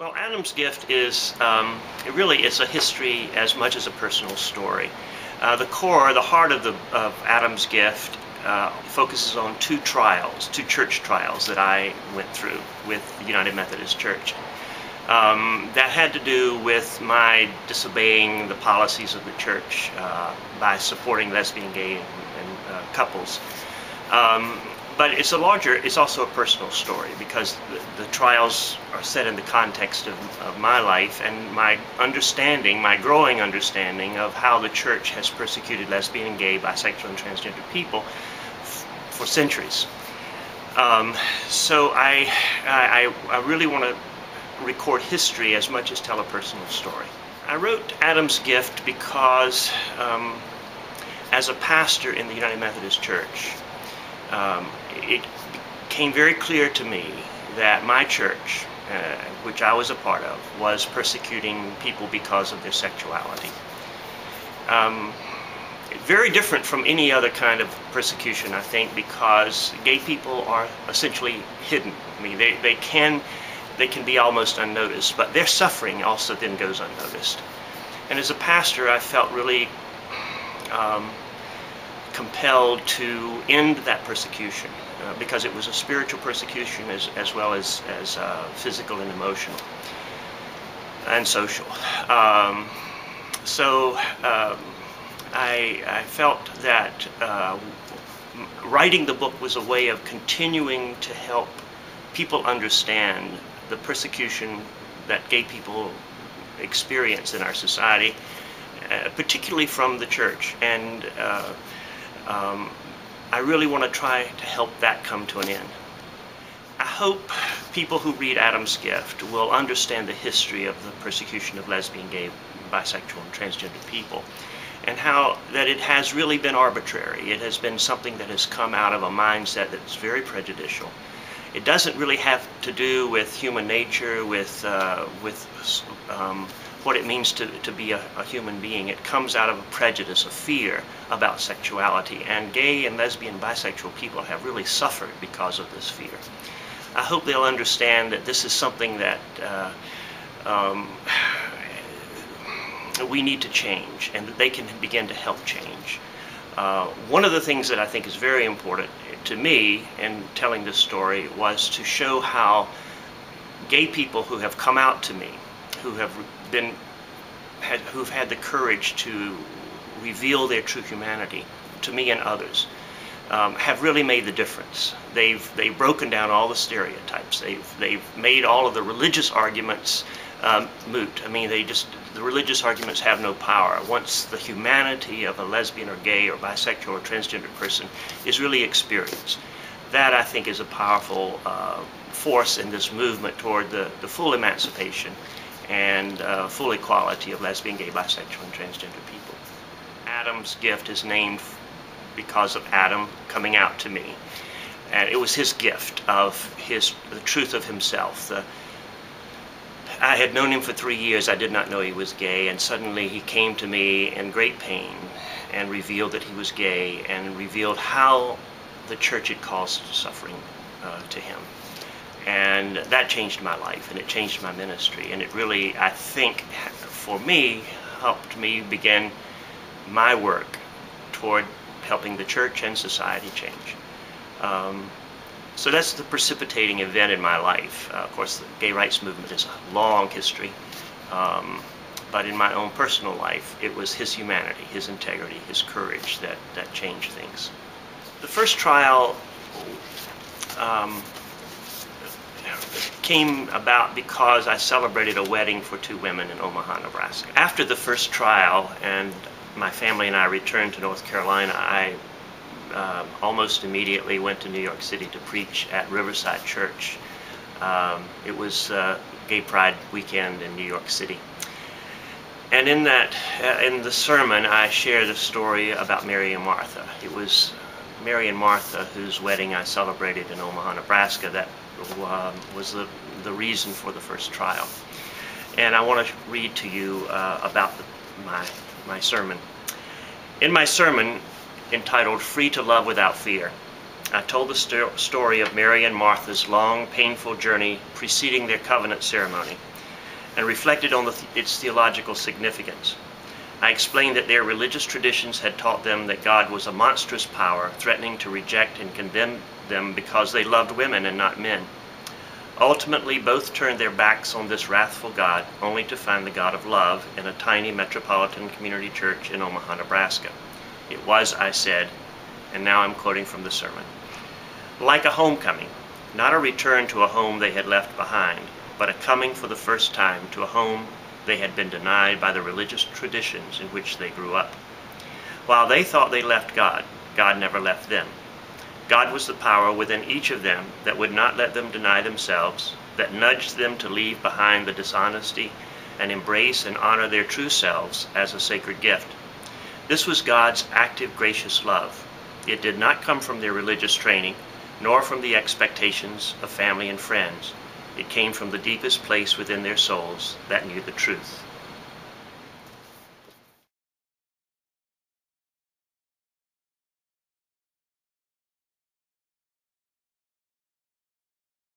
Well, Adam's Gift is really it's a history as much as a personal story. The heart of Adam's Gift focuses on two church trials that I went through with the United Methodist Church. That had to do with my disobeying the policies of the church by supporting lesbian, gay, and couples. But it's also a personal story because the trials are set in the context of my life and my growing understanding of how the church has persecuted lesbian and gay, bisexual, and transgender people for centuries. So I really want to record history as much as tell a personal story. I wrote Adam's Gift because as a pastor in the United Methodist Church, it became very clear to me that my church, which I was a part of, was persecuting people because of their sexuality. Very different from any other kind of persecution, I think, because gay people are essentially hidden. I mean, they can be almost unnoticed, but their suffering also then goes unnoticed. And as a pastor, I felt really compelled to end that persecution because it was a spiritual persecution as well as physical and emotional and social. So I felt that writing the book was a way of continuing to help people understand the persecution that gay people experience in our society, particularly from the church. And I really want to try to help that come to an end. I hope people who read Adam's Gift will understand the history of the persecution of lesbian, gay, bisexual, and transgender people, and how that it has really been arbitrary. It has been something that has come out of a mindset that's very prejudicial. It doesn't really have to do with human nature, with what it means to be a human being. It comes out of a prejudice, a fear about sexuality, and gay and lesbian, bisexual people have really suffered because of this fear. I hope they'll understand that this is something that we need to change, and that they can begin to help change. One of the things that I think is very important to me in telling this story was to show how gay people who have come out to me, who've had the courage to reveal their true humanity to me and others, have really made the difference. They've broken down all the stereotypes. They've made all of the religious arguments moot. I mean, the religious arguments have no power once the humanity of a lesbian or gay or bisexual or transgender person is really experienced. That, I think, is a powerful force in this movement toward the full emancipation and full equality of lesbian, gay, bisexual, and transgender people. Adam's Gift is named because of Adam coming out to me, and it was his gift of the truth of himself. I had known him for 3 years. I did not know he was gay, and suddenly he came to me in great pain and revealed that he was gay and revealed how the church had caused suffering to him. And that changed my life, and it changed my ministry, and it really, I think, for me, helped me begin my work toward helping the church and society change. So that's the precipitating event in my life. Of course, the gay rights movement is a long history, but in my own personal life, it was his humanity, his integrity, his courage that changed things. The first trial came about because I celebrated a wedding for 2 women in Omaha, Nebraska. After the first trial, and my family and I returned to North Carolina, I almost immediately went to New York City to preach at Riverside Church. It was Gay Pride weekend in New York City. And in the sermon, I shared a story about Mary and Martha. It was Mary and Martha, whose wedding I celebrated in Omaha, Nebraska, that was the reason for the first trial. And I want to read to you about my sermon. In my sermon, entitled Free to Love Without Fear, I told the story of Mary and Martha's long, painful journey preceding their covenant ceremony. and reflected on its theological significance. I explained that their religious traditions had taught them that God was a monstrous power, threatening to reject and condemn them because they loved women and not men. Ultimately, both turned their backs on this wrathful God, only to find the God of love in a tiny metropolitan community church in Omaha, Nebraska. It was, I said, and now I'm quoting from the sermon, like a homecoming, not a return to a home they had left behind, but a coming for the first time to a home they had been denied by the religious traditions in which they grew up. While they thought they left God, God never left them. God was the power within each of them that would not let them deny themselves, that nudged them to leave behind the dishonesty and embrace and honor their true selves as a sacred gift. This was God's active, gracious love. It did not come from their religious training, nor from the expectations of family and friends. It came from the deepest place within their souls that knew the truth.